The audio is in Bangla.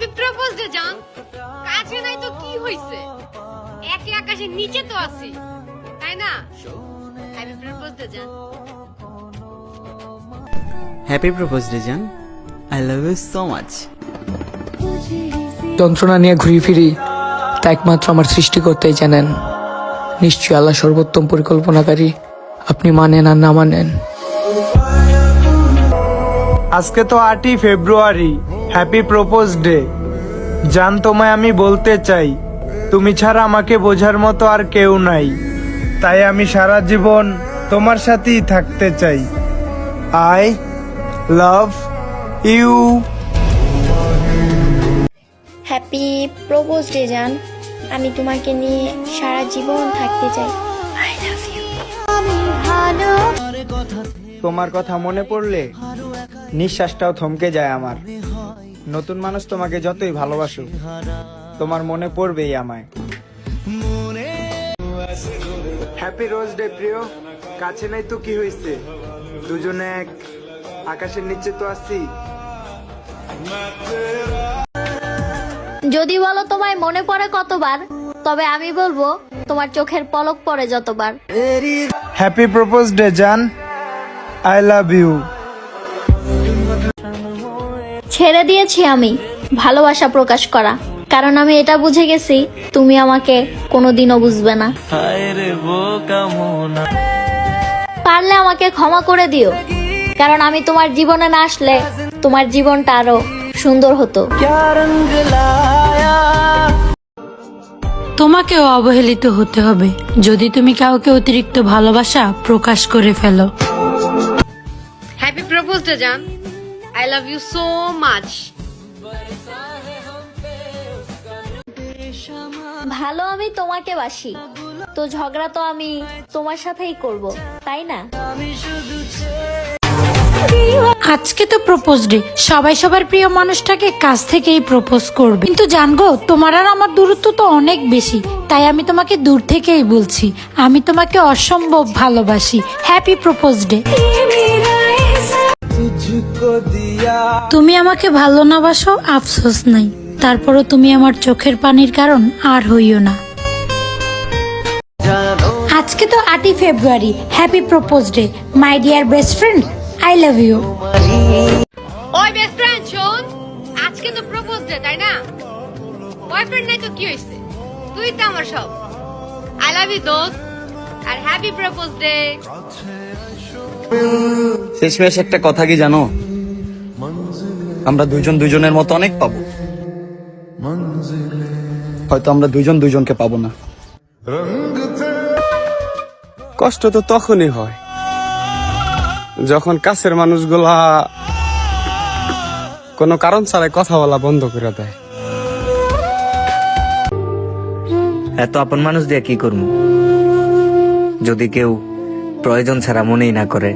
হ্যাপি প্রপোজ ডে জান। কাছে নাই তো কি হইছে, একে আকাশের নিচে তো আছি, তাই না? হ্যাপি প্রপোজ ডে জান। হ্যাপি প্রপোজ ডে জান, I love you so much. যন্ত্রণা নিয়ে ঘুরি ফিরি তা একমাত্র আমার সৃষ্টিকর্তাই জানেন। নিশ্চয়ই আল্লাহ সর্বোত্তম পরিকল্পনাকারী, আপনি মানেন আর না মানেন। আজকে তো 8ই ফেব্রুয়ারি, হ্যাপি প্রপোজ ডে জান। তোমায় আমি বলতে চাই, তুমি ছাড়া আমাকে বোঝার মতো আর কেউ নাই, তাই আমি সারা জীবন তোমার সাথেই থাকতে চাই। I love you. Happy propose day জান, আমি তোমাকে নিয়ে সারা জীবন থাকতে চাই। I love you. তোমার কথা মনে পড়লে নিঃশ্বাসটাও থমকে যায় আমার। নতুন মানুষ তোমাকে যতই ভালোবাসুক, তোমার মনে পড়বেই আমায়। হ্যাপি রোজ ডে প্রিয়, কাছে নাই তো কি হয়েছে, দুজনে এক আকাশের নিচে তো আছি। যদি বলো তোমায় মনে পড়ে কতবার, তবে আমি বলবো তোমার চোখের পলক পড়ে যতবার। হ্যাপি প্রপোজ ডে জান, আই লাভ ইউ। ছেড়ে দিয়েছি আমি ভালোবাসা প্রকাশ করা, কারণ আমি এটা বুঝে গেছি তুমি আমাকে কোনোদিনও বুঝবে না। পারলে আমাকে ক্ষমা করে দিও, কারণ আমি তোমার জীবনে না আসলে তোমার জীবনটা আরো সুন্দর হতো। তোমাকেও অবহেলিত হতে হবে যদি তুমি কাউকে অতিরিক্ত ভালোবাসা প্রকাশ করে ফেলো। হ্যাপি প্রপোজ ডে জান, I love you so much. ভালো আমি তোমাকে বাসি, তো ঝগড়া তো আমি তোমার সাথেই করব, তাই না? আজকে তো প্রপোজ ডে, সবাই সবার প্রিয় মানুষটাকে কাছ থেকেই প্রপোজ করবে, কিন্তু জানগো তোমার আর আমার দূরত্ব তো অনেক বেশি, তাই আমি তোমাকে দূর থেকেই বলছি আমি তোমাকে অসম্ভব ভালোবাসি। Happy propose day. তুমি আমাকে ভালো না বাসো আফসোস নাই, তারপরও তুমি আমার চোখের পানির কারণ আর হইও না। আজকে তো 8ই ফেব্রুয়ারি, happy propose day my dear best friend, I love you. ওই বেস্ট ফ্রেন্ড শোন, আজকে তো প্রপোজ ডে, তাই না? বয়ফ্রেন্ড নাই তো কি হইছে, তুই তো আমার সব। আই লাভ ইউ দোস্ত, আর হ্যাপি প্রপোজ ডে। শেষমেশ একটা কথা কি জানো, আমরা দুইজন দুইজনের মতো অনেক পাবো, হয়তো আমরা দুইজন দুইজনকে পাবো না। কষ্ট তো তখনই হয় যখন কাছের মানুষগুলা কোনো কারণ ছাড়াই কথা বলা বন্ধ করে দেয়। এত আপন মানুষ দিয়ে কি করবো যদি কেউ প্রয়োজন ছাড়া মনেই না করে।